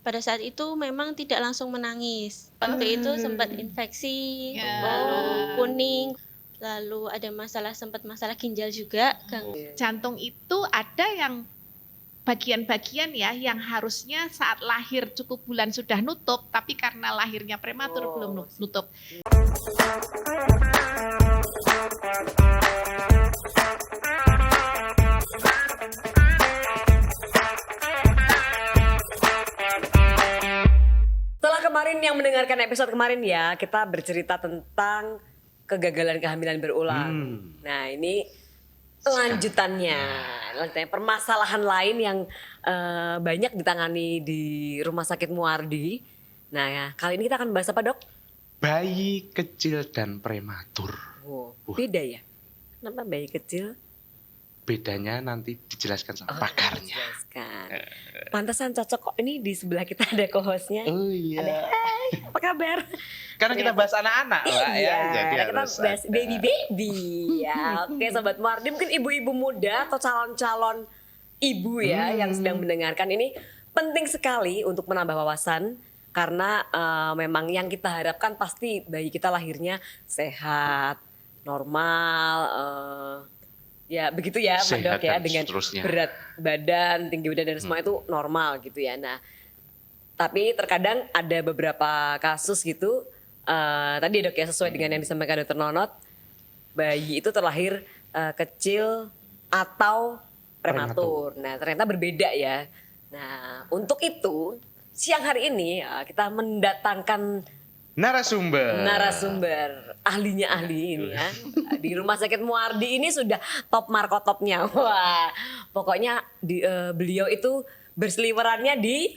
pada saat itu memang tidak langsung menangis. Waktu itu sempat infeksi, Ya. lalu kuning, lalu ada sempat masalah ginjal juga. Jantung itu ada yang bagian-bagian ya yang harusnya saat lahir cukup bulan sudah nutup, tapi karena lahirnya prematur belum nutup. Setelah kemarin yang mendengarkan episode kemarin ya, kita bercerita tentang kegagalan kehamilan berulang. Nah ini lanjutannya permasalahan lain yang banyak ditangani di Rumah Sakit Muardi. Nah ya, kali ini kita akan bahas apa, Dok? Bayi kecil dan prematur. Beda ya? Kenapa bayi kecil? Bedanya nanti dijelaskan sama pakarnya. Dijelaskan. Pantesan cocok kok, ini di sebelah kita ada co-hostnya. Oh iya. Ada, hai, apa kabar? Karena kita bahas anak-anak, Mbak, Iya, ya. Jadi kita harus bahas ada. baby. Ya, oke Sobat Muardi, mungkin ibu-ibu muda atau calon-calon ibu ya yang sedang mendengarkan ini penting sekali untuk menambah wawasan. Karena memang yang kita harapkan pasti bayi kita lahirnya sehat, normal, ya begitu ya Mbak Sehat Dok ya, dan dengan seterusnya. berat badan, tinggi badan dan semua itu normal gitu ya. Nah, tapi terkadang ada beberapa kasus gitu, tadi Dok ya sesuai dengan yang disampaikan Dr. Nonot, bayi itu terlahir kecil atau prematur. Nah, ternyata berbeda ya. Nah, untuk itu siang hari ini kita mendatangkan narasumber ahlinya ahli ini ya. Di Rumah Sakit Muardi ini sudah top markotopnya. Wah, pokoknya beliau itu berseliwerannya di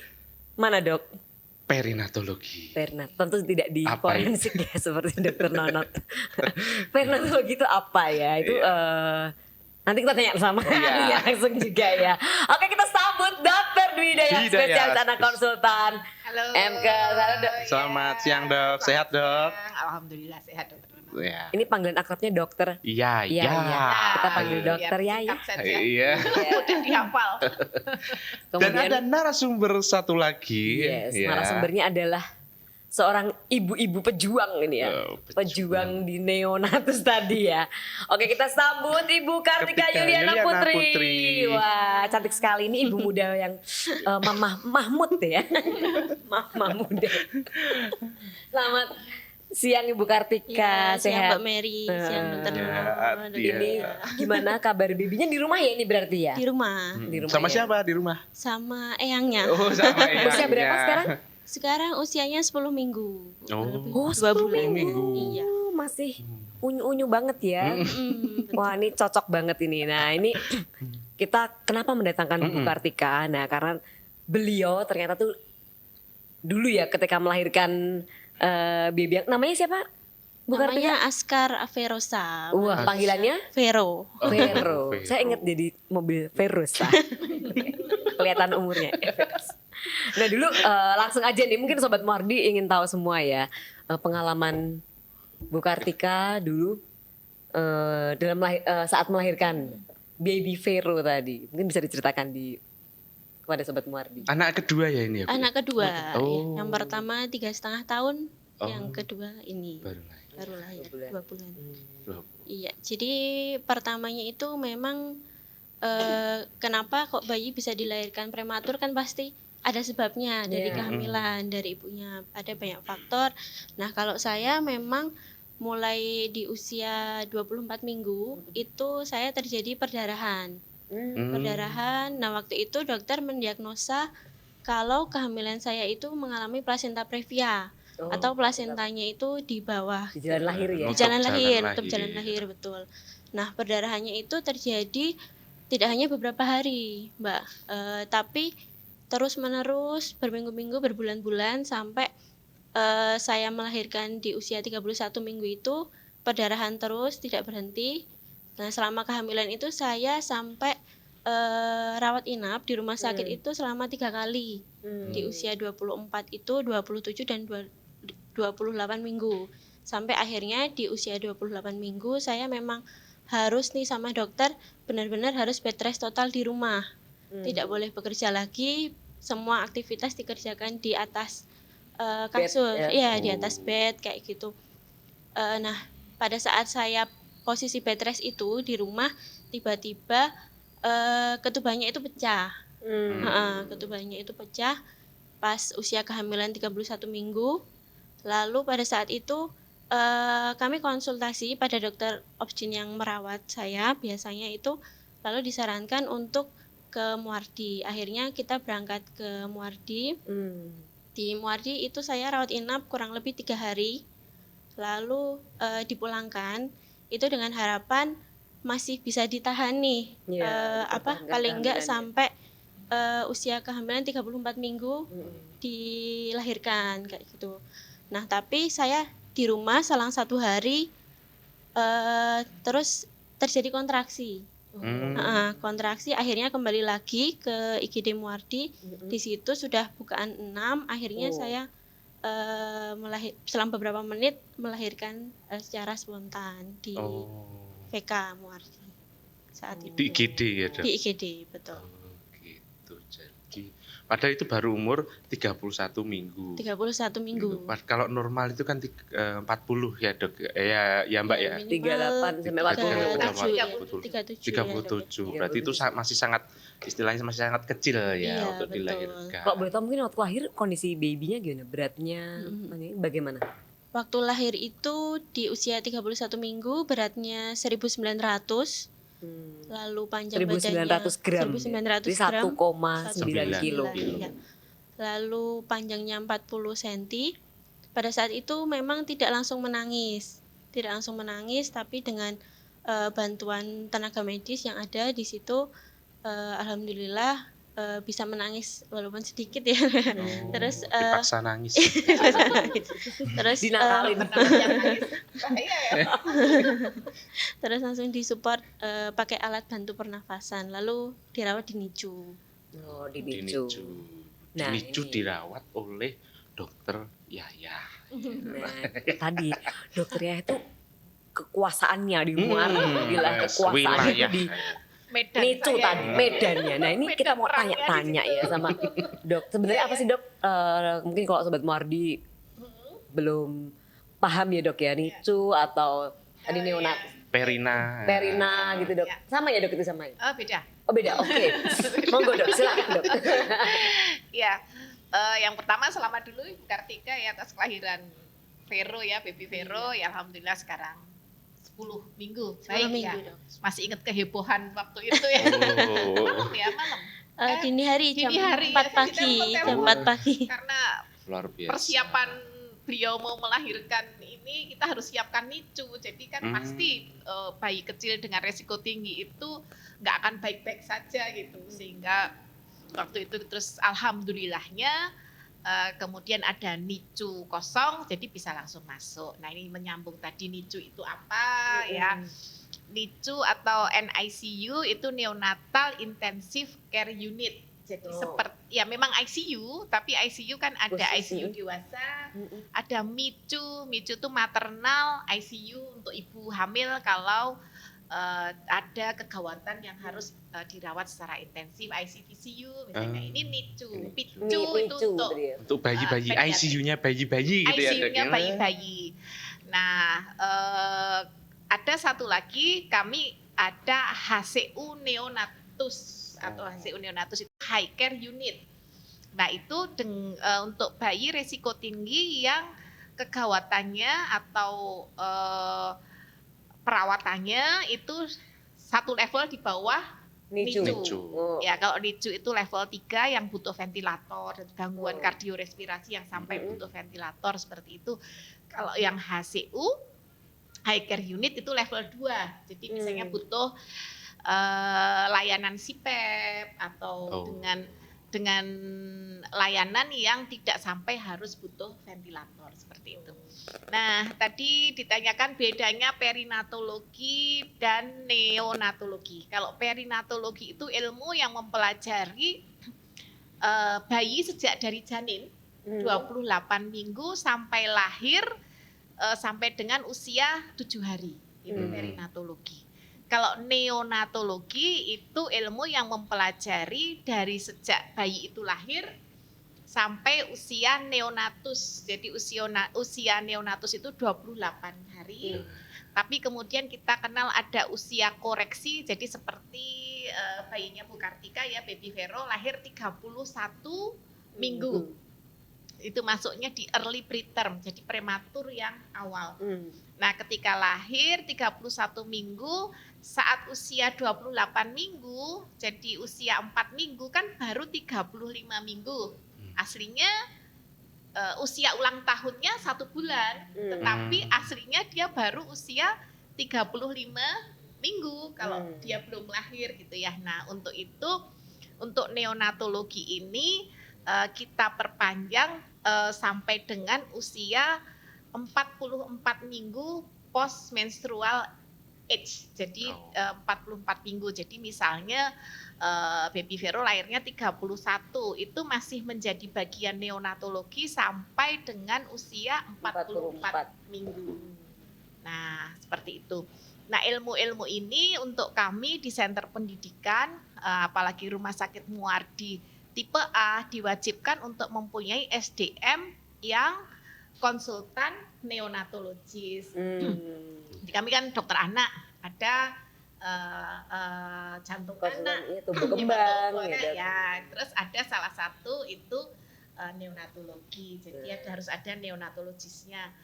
mana, Dok? Perinatologi. Tentu tidak di Apa forensik ya seperti Dr. Nonot. Perinatologi itu apa ya? Itu nanti kita tanya sama ahlinya langsung juga ya. Oke, kita sambut Dr. Dwi Dayat, spesialis anak konsultan. Halo. MK. Selamat siang, Dok. Sehat, Dok? Alhamdulillah sehat, Dokter. Ya. Ini panggilan akrabnya dokter. Iya. Kita panggil dokter ya. Iya. Mudah dihafal. Dan ada narasumber satu lagi. Yes, ya. narasumbernya adalah seorang ibu-ibu pejuang ini ya. Pejuang di neonatus tadi ya. Oke, kita sambut Ibu Kartika Yuliana Putri. Wah, cantik sekali ini ibu muda yang Mamah Mahmud ya. Mamah muda. Selamat siang Ibu Kartika, Ya, siang sehat. Mbak Mary, siang Dr. Nonot. Ini gimana kabar babynya di rumah ya ini berarti ya? Di rumah Di rumah Sama ya? siapa di rumah? sama eyangnya. Oh, sama Usia berapa sekarang? Sekarang usianya 10 minggu. Oh, 2 bulan. minggu. Iya. Masih unyu-unyu banget ya. Wah, ini cocok banget ini. Nah, ini kita kenapa mendatangkan Bu Kartika? Nah, karena beliau ternyata tuh dulu ya ketika melahirkan baby yang namanya siapa? Bu Kartika? Namanya Askar Averosa. Wah, panggilannya Vero. Vero. Saya ingat jadi mobil Verosa. Kelihatan umurnya. Nah dulu langsung aja nih, mungkin Sobat Muardi ingin tahu semua ya pengalaman Bu Kartika dulu dalam saat melahirkan baby Vero tadi. Mungkin bisa diceritakan kepada Sobat Muardi. Anak kedua ya ini ya? Bu? Anak kedua. Oh. Yang pertama 3,5 tahun. Yang kedua ini Baru lahir. baru lahir 2 bulan. Loh. Iya, jadi pertamanya itu memang kenapa kok bayi bisa dilahirkan prematur kan pasti ada sebabnya dari kehamilan, dari ibunya. Ada banyak faktor. Nah, kalau saya memang mulai di usia 24 minggu itu saya terjadi perdarahan. Perdarahan. Nah, waktu itu dokter mendiagnosa kalau kehamilan saya itu mengalami plasenta previa. Atau plasentanya itu di bawah Di jalan lahir ya? di jalan Jalan lahir, lahir. tetap jalan lahir betul. Nah, perdarahannya itu terjadi tidak hanya beberapa hari, Mbak, tapi terus menerus berminggu-minggu, berbulan-bulan sampai saya melahirkan di usia 31 minggu itu perdarahan terus tidak berhenti. Nah, selama kehamilan itu saya sampai rawat inap di rumah sakit itu selama 3 kali. Di usia 24 itu 27 dan 28 minggu. Sampai akhirnya di usia 28 minggu saya memang harus nih sama dokter benar-benar harus bed rest total di rumah. Tidak boleh bekerja lagi, semua aktivitas dikerjakan di atas Bed, kasur, ya. di atas bed kayak gitu. Nah, pada saat saya posisi bed rest itu di rumah, tiba-tiba ketubannya itu pecah. Ketubannya itu pecah pas usia kehamilan 31 minggu. Lalu pada saat itu kami konsultasi pada dokter obgyn yang merawat saya biasanya itu, lalu disarankan untuk ke Muardi. Akhirnya kita berangkat ke Muardi. Di Muardi itu saya rawat inap kurang lebih 3 hari, lalu dipulangkan itu dengan harapan masih bisa ditahan nih, dipertahankan paling enggak kehamilannya. sampai usia kehamilan 34 minggu dilahirkan kayak gitu. Nah, tapi saya di rumah selang 1 hari terus terjadi kontraksi. Kontraksi, akhirnya kembali lagi ke IGD Muardi. Di situ sudah bukaan 6, akhirnya saya selang beberapa menit melahirkan secara spontan di VK Muardi saat itu. Di IGD ya, Dok? Di IGD, betul. Oh, gitu. Jadi padahal itu baru umur 31 minggu. 31 minggu. Kalau normal itu kan 40 ya, Dok. Ya Mbak ya. Minimal 38 sampai 40. 37. 37. Berarti itu masih sangat, istilahnya masih sangat kecil ya Iya, untuk betul. dilahirkan. Kalau boleh tahu mungkin waktu lahir kondisi babynya gimana? Beratnya bagaimana? Waktu lahir itu di usia 31 minggu, beratnya 1900. Lalu panjang 1900 gram. 1900 Jadi gram. 1,9 kilo. Iya. Lalu panjangnya 40 cm. Pada saat itu memang tidak langsung menangis. Tidak langsung menangis, tapi dengan bantuan tenaga medis yang ada di situ, alhamdulillah bisa menangis walaupun sedikit ya. Terus Dipaksa nangis. terus Dinakalin. Bahaya ya. terus langsung disupport pakai alat bantu pernafasan, lalu dirawat di NICU. Oh, di Di NICU. NICU. Di Nah, NICU ini. dirawat oleh dokter Yahya. Nah, tadi dokter Yahya itu kekuasaannya di Muardi, kekuasaannya itu di Medan NICU saya. tadi, medannya. Nah, ini Medan kita mau perangnya tanya-tanya di situ. ya sama Dok. Sebenarnya apa sih, Dok? Mungkin kalau sobat Muardi belum paham ya, Dok ya, NICU atau tadi neonat, Perina. perina gitu, Dok. Ya. Sama ya, Dok, itu sama ya? Oh, beda. Oh, beda. Oke. Monggo, Dok. Silakan, Dok. Ya, yang pertama selamat dulu Ibu Kartika ya atas kelahiran Vero ya, baby Vero ya, alhamdulillah sekarang 10 minggu. 10 Baik minggu, ya. Dok. Masih ingat kehebohan waktu itu ya. Oh. Malam ya, malam. Dini hari jam Dini hari 4 ya, pagi, kita jam telepon. 4 pagi. Karena Luar biasa. persiapan beliau mau melahirkan ini kita harus siapkan NICU. Jadi kan pasti bayi kecil dengan resiko tinggi itu nggak akan baik-baik saja gitu. Sehingga waktu itu terus alhamdulillahnya kemudian ada NICU kosong, jadi bisa langsung masuk. Nah, ini menyambung tadi NICU itu apa ya? NICU atau NICU itu Neonatal Intensive Care Unit. Jadi seperti ya memang ICU, tapi ICU kan ada Khusus, ICU dewasa, ada MICU. MICU itu maternal, ICU untuk ibu hamil kalau ada kegawatan yang harus dirawat secara intensif, ICTCU misalnya. Ini NICU, PICU itu untuk Untuk bayi-bayi, pediatrik. ICU-nya bayi-bayi gitu ya, Dok. ICU-nya bayi-bayi. Nah, ada satu lagi, kami ada HCU neonatus atau HCU neonatus itu high care unit. Nah, itu untuk bayi resiko tinggi yang kegawatannya atau perawatannya itu satu level di bawah NICU. NICU. Oh. Ya, kalau NICU itu level 3 yang butuh ventilator dan gangguan kardiorespirasi yang sampai butuh ventilator seperti itu. Kalau yang HCU high care unit itu level 2. Jadi misalnya butuh layanan CPAP atau dengan layanan yang tidak sampai harus butuh ventilator seperti itu. Nah, tadi ditanyakan bedanya perinatologi dan neonatologi. Kalau perinatologi itu ilmu yang mempelajari bayi sejak dari janin 28 minggu sampai lahir sampai dengan usia 7 hari. Itu perinatologi. Kalau neonatologi itu ilmu yang mempelajari dari sejak bayi itu lahir sampai usia neonatus. Jadi usia neonatus itu 28 hari. Tapi kemudian kita kenal ada usia koreksi. Jadi seperti bayinya Bu Kartika ya, Baby Vero lahir 31 minggu. Itu masuknya di early preterm, jadi prematur yang awal. Nah, ketika lahir 31 minggu, saat usia 28 minggu, jadi usia 4 minggu kan baru 35 minggu. Aslinya usia ulang tahunnya 1 bulan, tetapi aslinya dia baru usia 35 minggu kalau dia belum lahir gitu ya. Nah, untuk itu, untuk neonatologi ini kita perpanjang sampai dengan usia 44 minggu post menstrual age. Jadi 44 minggu. Jadi misalnya Baby Vero lahirnya 31, itu masih menjadi bagian neonatologi sampai dengan usia 44 minggu. Nah, seperti itu. Nah, ilmu-ilmu ini untuk kami di Center Pendidikan, apalagi Rumah Sakit Muardi tipe A, diwajibkan untuk mempunyai SDM yang konsultan neonatologis. Jadi kami kan dokter anak, ada jantung anak, tumbuh kembang, ya. Terus ada salah satu itu neonatologi. Jadi harus ada neonatologisnya.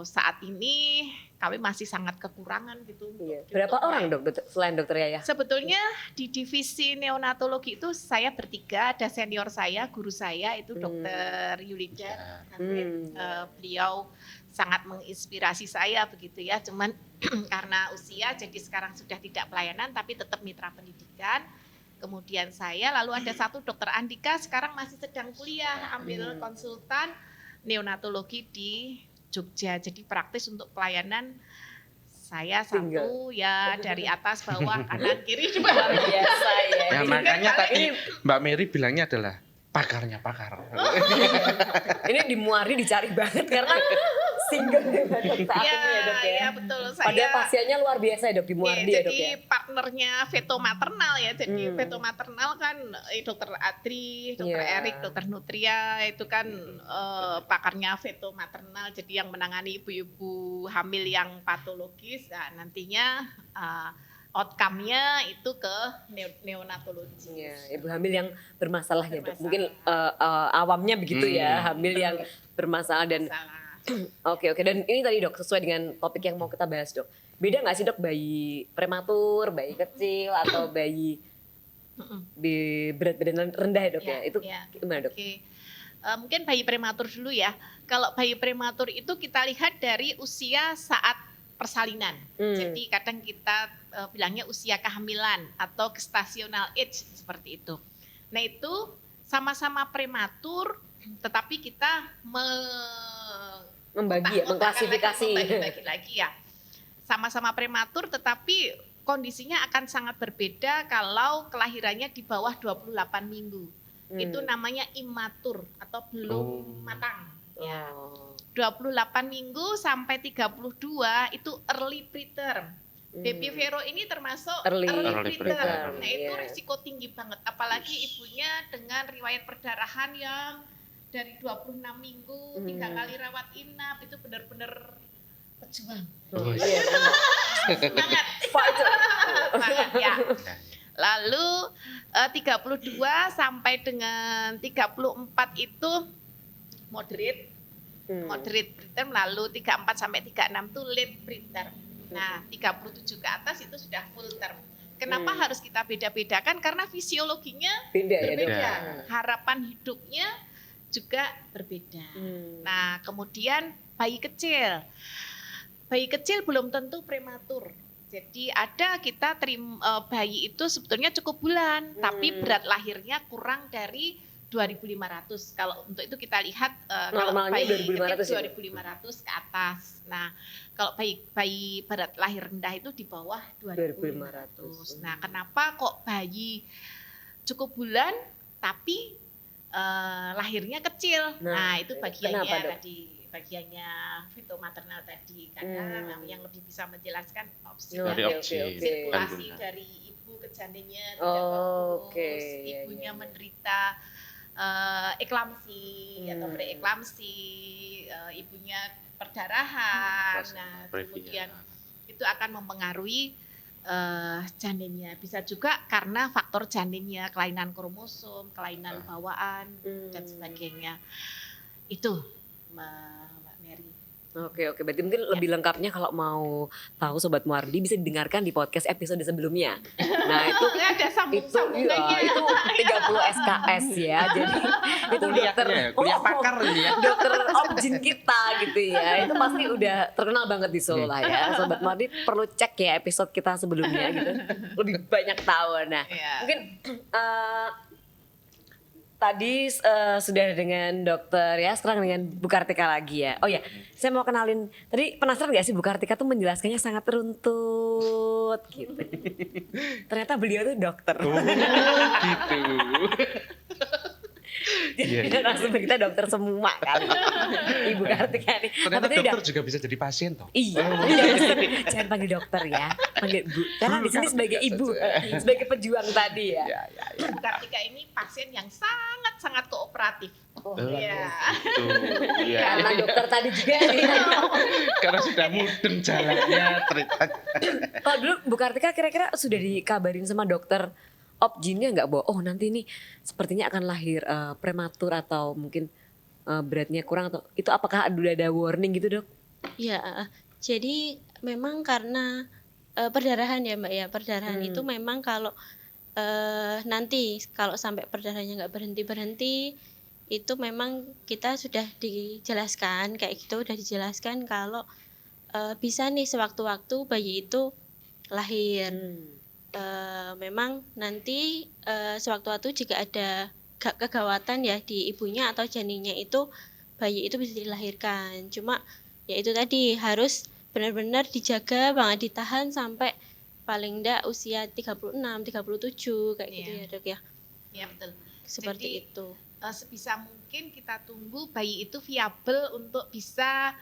Saat ini kami masih sangat kekurangan gitu. Berapa orang selain dokter Yaya? Sebetulnya di divisi neonatologi itu saya bertiga, ada senior saya, guru saya itu dokter Yulida. Beliau sangat menginspirasi saya begitu ya. Cuman karena usia jadi sekarang sudah tidak pelayanan tapi tetap mitra pendidikan. Kemudian saya, lalu ada satu dokter Andika sekarang masih sedang kuliah ambil konsultan neonatologi di Jogja. Jadi praktis untuk pelayanan saya satu ya, dari atas bawah kanan kiri juga biasa ya. Ya makanya tadi Mbak Mary bilangnya adalah pakarnya pakar. Ini di Muardi dicari banget karena single saat ini ya dok ya. Iya betul. Padahal pasiennya luar biasa ya dok di Muardi ya dok ya. Jadi partnernya veto maternal ya. Jadi veto maternal kan dokter Adri, dokter Erik, dokter Nutria itu kan pakarnya veto maternal. Jadi yang menangani ibu-ibu hamil yang patologis. Nah, nantinya outcome-nya itu ke neonatologi. Ya, ibu hamil yang bermasalah ya dok. Mungkin awamnya begitu ya, hamil yang bermasalah dan Oke. Dan ini tadi dok sesuai dengan topik yang mau kita bahas dok. Beda nggak sih dok bayi prematur, bayi kecil atau bayi berat badan rendah ya dok ya? Itu gimana dok? Mungkin bayi prematur dulu ya. Kalau bayi prematur itu kita lihat dari usia saat persalinan. Jadi kadang kita bilangnya usia kehamilan atau gestational age seperti itu. Nah itu sama-sama prematur, tetapi kita mengklasifikasi lagi ya. Sama-sama prematur, tetapi kondisinya akan sangat berbeda kalau kelahirannya di bawah 28 minggu. Itu namanya imatur atau belum matang. Ya. 28 minggu sampai 32 itu early preterm. Baby Vero ini termasuk early preterm. Nah itu risiko tinggi banget. Apalagi ibunya dengan riwayat perdarahan yang dari 26 minggu, 3 kali rawat inap, itu benar-benar pejuang. Semangat. Semangat ya. Lalu 32 sampai dengan 34 itu moderate preterm, lalu 34 sampai 36 itu late preterm. Nah, 37 ke atas itu sudah full term. Kenapa harus kita beda-bedakan? Karena fisiologinya berbeda. Harapan hidupnya juga berbeda. Nah, kemudian bayi kecil. Bayi kecil belum tentu prematur. Jadi ada kita bayi itu sebetulnya cukup bulan, tapi berat lahirnya kurang dari 2.500. Kalau untuk itu kita lihat kalau bayi 2.500 ke atas. Nah, kalau bayi berat lahir rendah itu di bawah 2.500. Nah, kenapa kok bayi cukup bulan tapi lahirnya kecil? Nah, itu bagiannya tadi bagiannya fitomaternal tadi karena yang lebih bisa menjelaskan opsi Dari Oke, opsi. oke, oke. sirkulasi Kandungan. dari ibu ke janinnya tidak bagus, Oke, iya, ibunya iya. menderita eklamsi atau Hmm. preeklamsi, ibunya perdarahan, Plasma nah previa. kemudian itu akan mempengaruhi janinnya. Bisa juga karena faktor janinnya, kelainan kromosom, kelainan bawaan dan sebagainya. Itu Mbak Mary. Oke, berarti mungkin lebih lengkapnya kalau mau tahu Sobat Muardi bisa didengarkan di podcast episode sebelumnya. Nah itu Ada sambung-sambungannya. itu 30 SKS ya. Jadi itu dokter Kuliah pakar ini ya. dokter objin kita gitu ya. Itu pasti udah terkenal banget di Solo lah ya. Sobat Muardi perlu cek ya episode kita sebelumnya gitu. Lebih banyak tahu. Nah, Iya. mungkin tadi sudah dengan dokter ya, sekarang dengan Bu Kartika lagi ya. Oh ya, saya mau kenalin. Tadi penasaran gak sih Bu Kartika tuh menjelaskannya sangat runtut gitu. Ternyata beliau tuh dokter. Oh, gitu. Jadi Iya, iya. langsung kita dokter semua kan. Ibu Kartika nih. Ternyata Tapi dia dokter juga bisa jadi pasien toh. Iya, jangan panggil dokter ya, panggil Bu. Karena di sini sebagai ibu, sebagai pejuang tadi ya. Bu Kartika ini pasien yang sangat kooperatif. Oh, Iya. Gitu. Iya. Karena dokter tadi juga nih. Karena sudah mudeng jalannya ternyata. Kalau dulu Bu Kartika kira-kira sudah dikabarin sama dokter objinnya nggak bahwa oh nanti ini sepertinya akan lahir prematur atau mungkin beratnya kurang atau itu apakah udah ada warning gitu dok? Ya, jadi memang karena perdarahan ya Mbak ya, perdarahan itu memang kalau nanti kalau sampai perdarahannya nggak berhenti itu memang kita sudah dijelaskan kayak gitu, udah dijelaskan kalau bisa nih sewaktu-waktu bayi itu lahir. Memang nanti sewaktu-waktu jika ada kegawatan ya di ibunya atau janinnya itu bayi itu bisa dilahirkan. Cuma ya itu tadi harus benar-benar dijaga banget, ditahan sampai paling enggak usia 36, 37 kayak gitu Iya. ya dok ya. Iya betul. Seperti Jadi, itu. Sebisa mungkin kita tunggu bayi itu viabel untuk bisa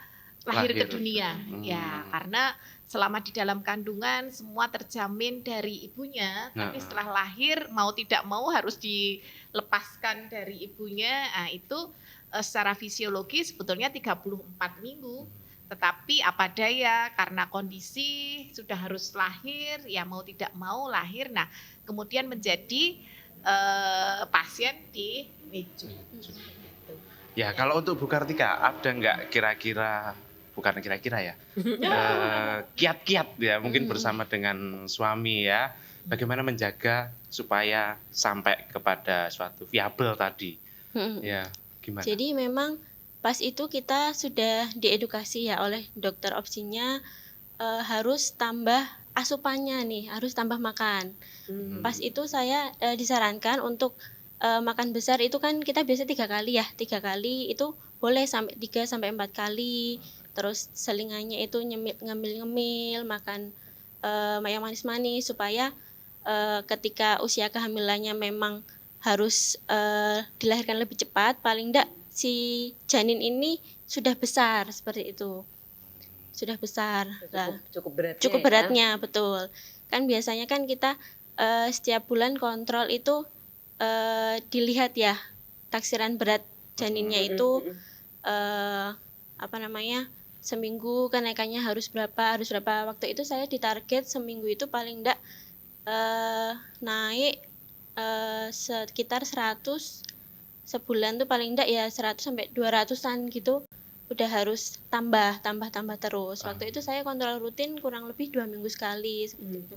lahir ke Lahir. dunia. Ya, karena selama di dalam kandungan semua terjamin dari ibunya, tapi setelah lahir mau tidak mau harus dilepaskan dari ibunya. Nah, itu secara fisiologi sebetulnya 34 minggu. Tetapi apa daya karena kondisi sudah harus lahir, ya mau tidak mau lahir. Nah, kemudian menjadi pasien di NICU. Ya kalau untuk Bu Kartika ada nggak kira-kira, bukan kira-kira ya, kiat-kiat ya mungkin bersama dengan suami ya, bagaimana menjaga supaya sampai kepada suatu viabel tadi, ya gimana? Jadi memang pas itu kita sudah diedukasi ya oleh dokter opsinya harus tambah asupannya nih, harus tambah makan. Pas itu saya disarankan untuk makan besar itu kan kita biasa 3 kali ya, 3 kali itu boleh sampai 3 sampai 4 kali. Terus selingannya itu ngemil-ngemil, makan yang manis-manis supaya ketika usia kehamilannya memang harus dilahirkan lebih cepat, paling enggak si janin ini sudah besar seperti itu. Sudah besar. Lah, Cukup beratnya. cukup ya. beratnya betul. Kan biasanya kan kita setiap bulan kontrol itu dilihat ya taksiran berat janinnya itu apa namanya seminggu kenaikannya harus berapa waktu itu saya ditarget seminggu itu paling enggak naik sekitar 100 sebulan tuh paling enggak ya 100 sampai 200-an gitu udah harus tambah terus. Waktu itu saya kontrol rutin kurang lebih 2 minggu sekali seperti itu.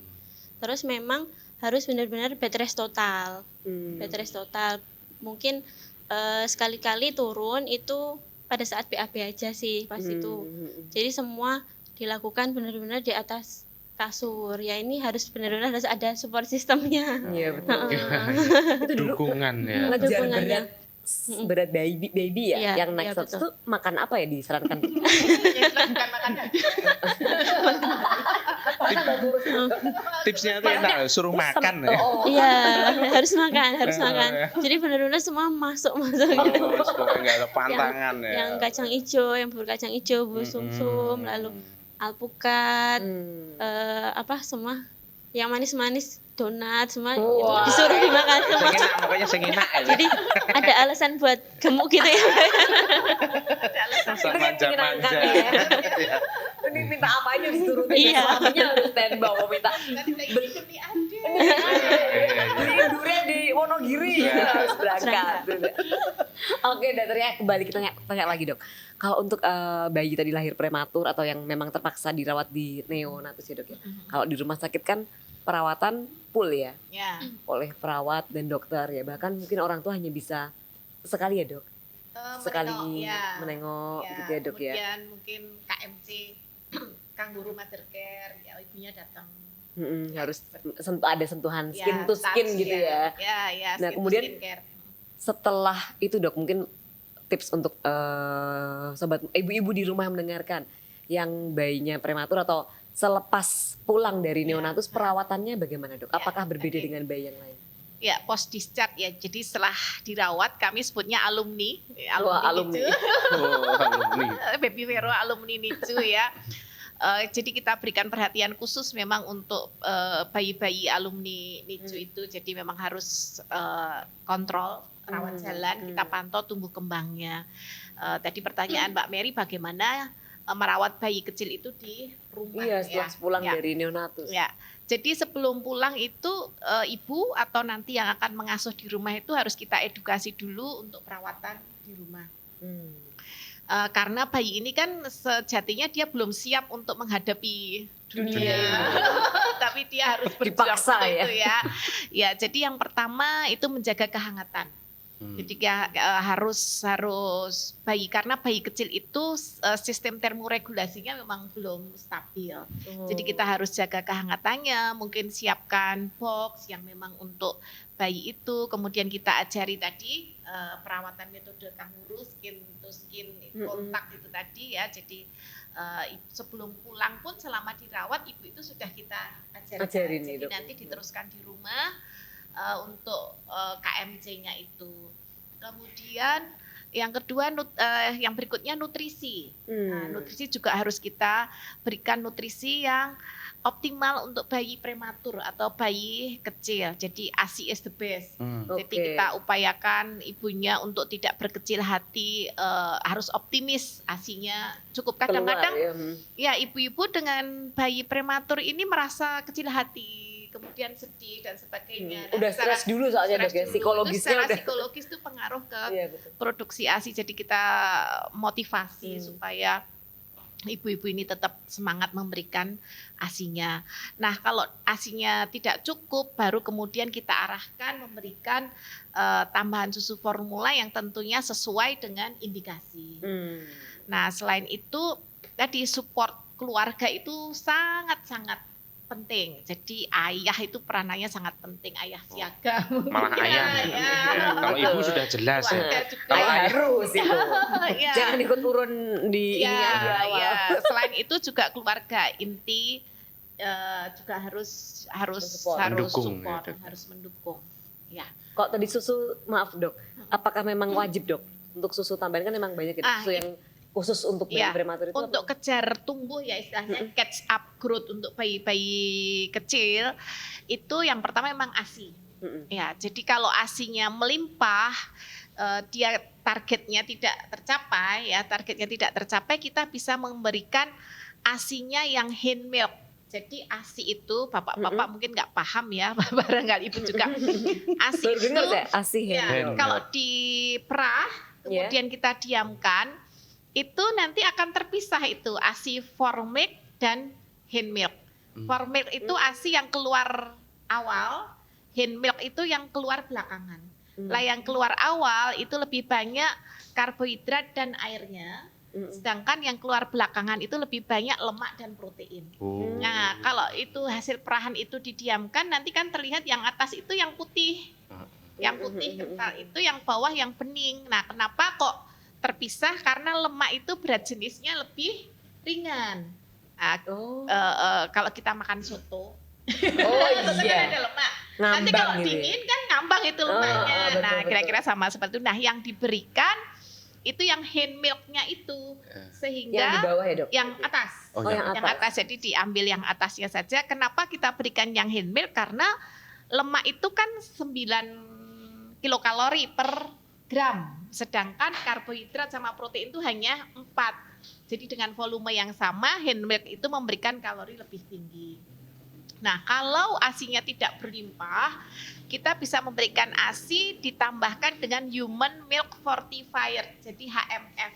Terus memang harus benar-benar bed rest total. Bed rest total. Mungkin sekali-kali turun itu pada saat BAB aja sih pas itu. Jadi semua dilakukan benar-benar di atas kasur. Ya ini harus benar-benar harus ada support sistemnya. Iya betul. Itu dukungan ya. Ngejar Dukungannya. berat berat baby ya, Iya, yang naik iya, 100 betul. tuh makan apa ya disarankan? Ya, bukan makan daging. Tipsnya tuh enak, suruh makan ya. Oh, Iya, harus makan, harus makan. Jadi benar-benar semua masuk gitu. Oh, supaya nggak ada pantangan ya. Yang kacang ijo, yang bubur kacang ijo, bubur sumsum, lalu alpukat, semua yang manis-manis, donat, semua itu Wah. disuruh dimakan semua. Sing enak, pokoknya sing enak aja. Jadi ada alasan buat gemuk gitu ya. Sama Itu kan menyenangkan manja. ya. Iya. ini minta apa aja diturutin. Iya. Suaminya harus standby mau minta Beli demi ada. beliin durian di Wonogiri. Harus berangkat. Oke, dokternya kembali kita tanya lagi dok. Kalau untuk bayi tadi lahir prematur atau yang memang terpaksa dirawat di neonatus ya dok ya. Kalau di rumah sakit kan perawatan full ya Ya. oleh perawat dan dokter ya. Bahkan mungkin orang tua hanya bisa sekali ya dok. Sekali menengok Ya, gitu ya dok ya. kemudian mungkin KMC, Kangguru Mother Care, ya ibunya datang. Harus ada sentuhan Ya, skin to skin touch, gitu ya. Ya, Nah, skin to kemudian skin care. Setelah itu dok mungkin tips untuk sobat ibu-ibu di rumah yang mendengarkan yang bayinya prematur atau selepas pulang dari neonatus perawatannya bagaimana dok? Apakah berbeda oke. dengan bayi yang lain? Ya, post discharge ya. Jadi setelah dirawat kami sebutnya alumni. Wah, alumni. NICU. Oh, alumni. Baby Vero alumni NICU ya. Jadi kita berikan perhatian khusus memang untuk bayi-bayi alumni NICU itu. Jadi memang harus kontrol rawat jalan, kita pantau tumbuh kembangnya. Tadi pertanyaan Mbak Mary bagaimana merawat bayi kecil itu di rumah Iya setelah pulang Ya. dari neonatus. Ya, jadi sebelum pulang itu ibu atau nanti yang akan mengasuh di rumah itu harus kita edukasi dulu untuk perawatan di rumah. Karena bayi ini kan sejatinya dia belum siap untuk menghadapi dunia, tapi dia harus berjuang Dipaksa untuk ya. itu ya. Ya, jadi yang pertama itu menjaga kehangatan. Jadi ya, harus bayi karena bayi kecil itu sistem termoregulasinya memang belum stabil. Jadi kita harus jaga kehangatannya, mungkin siapkan box yang memang untuk bayi itu. Kemudian kita ajari tadi perawatan metode kangguru skin to skin kontak itu tadi ya. Jadi sebelum pulang pun selama dirawat ibu itu sudah kita ajarin. nih, Jadi dok. nanti diteruskan di rumah. Untuk KMC-nya itu. Kemudian yang kedua yang berikutnya nutrisi. Nah, nutrisi juga harus kita berikan nutrisi yang optimal untuk bayi prematur atau bayi kecil. Jadi ASI is the best. Jadi Oke. kita upayakan ibunya untuk tidak berkecil hati, harus optimis ASINya cukup. Kadang-kadang Keluar, ya. ya ibu-ibu dengan bayi prematur ini merasa kecil hati, kemudian sedih dan sebagainya. Nah, Udah secara stres dulu soalnya dok ya. stres dulu. Itu Psikologisnya secara udah. psikologis itu pengaruh ke Iya betul. produksi ASI. Jadi kita motivasi supaya ibu-ibu ini tetap semangat memberikan ASINya. Nah, kalau ASINya tidak cukup, baru kemudian kita arahkan memberikan tambahan susu formula yang tentunya sesuai dengan indikasi. Nah, selain itu tadi support keluarga itu sangat-sangat penting. Jadi ayah itu peranannya sangat penting, ayah siaga. Malah ayah. Ya. Kalau ibu sudah jelas ya. Keluarga juga. Kalau harus itu. Ya. Jangan ikut turun di ini Ya, aja awal. ya. Selain itu juga keluarga inti juga harus Support. Mendukung, ya, Dok. harus mendukung. Ya. Kok tadi susu, maaf dok, apakah memang wajib dok untuk susu tambahan kan memang banyak ya Ah, susu yang khusus untuk bayi Ya, prematur itu untuk kejar tumbuh ya istilahnya catch up growth untuk bayi-bayi kecil itu yang pertama memang ASI. Ya, jadi kalau ASINya melimpah, dia targetnya tidak tercapai, kita bisa memberikan ASINya yang hand milk. Jadi ASI itu bapak-bapak mungkin nggak paham ya, barangkali ibu juga. ASI Baru dengar itu saya ASI ya, hand milk. kalau diperah kemudian kita diamkan, itu nanti akan terpisah itu ASI for milk dan hand milk. For milk itu ASI yang keluar awal, hand milk itu yang keluar belakangan. Lah yang keluar awal itu lebih banyak karbohidrat dan airnya, sedangkan yang keluar belakangan itu lebih banyak lemak dan protein. Nah, kalau itu hasil perahan itu didiamkan, nanti kan terlihat yang atas itu yang putih. Yang putih kental itu, yang bawah yang bening. Nah, kenapa kok terpisah? Karena lemak itu berat jenisnya lebih ringan. Nah, Oh, kalau kita makan soto, oh soto kan iya. ada lemak. Nanti Ngambang kalau gitu ya. dingin kan ngambang itu lemaknya. betul, Nah, betul. kira-kira sama seperti itu. Nah, yang diberikan itu yang hand milknya itu, Yang di sehingga bawah ya, Dok? yang atas. Oh, yang Yang atas, jadi diambil yang atasnya saja. Kenapa kita berikan yang hand milk? Karena lemak itu kan 9 kilokalori per gram. Sedangkan karbohidrat sama protein itu hanya 4. Jadi dengan volume yang sama, hand milk itu memberikan kalori lebih tinggi. Nah, kalau ASI-nya tidak berlimpah, kita bisa memberikan ASI ditambahkan dengan human milk fortifier, jadi HMF.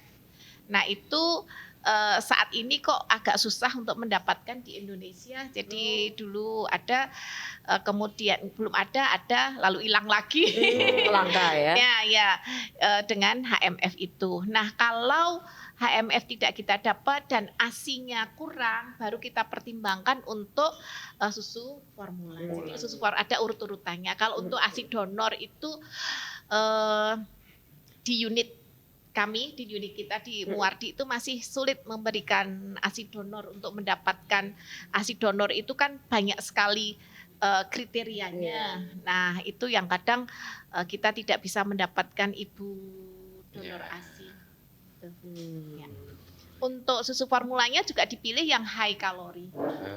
Nah, itu saat ini kok agak susah untuk mendapatkan di Indonesia. Jadi dulu ada, kemudian belum ada, lalu hilang lagi. Langka ya. Ya, dengan HMF itu. Nah, kalau HMF tidak kita dapat dan ASI-nya kurang, baru kita pertimbangkan untuk susu formula. Jadi susu formula ada urut-urutannya. Kalau untuk ASI donor itu di unit kami, di unit kita di Muwardi itu masih sulit memberikan ASI donor. Untuk mendapatkan ASI donor itu kan banyak sekali kriterianya. Nah, itu yang kadang kita tidak bisa mendapatkan ibu donor ASI. Ya. Untuk susu formulanya juga dipilih yang high kalori.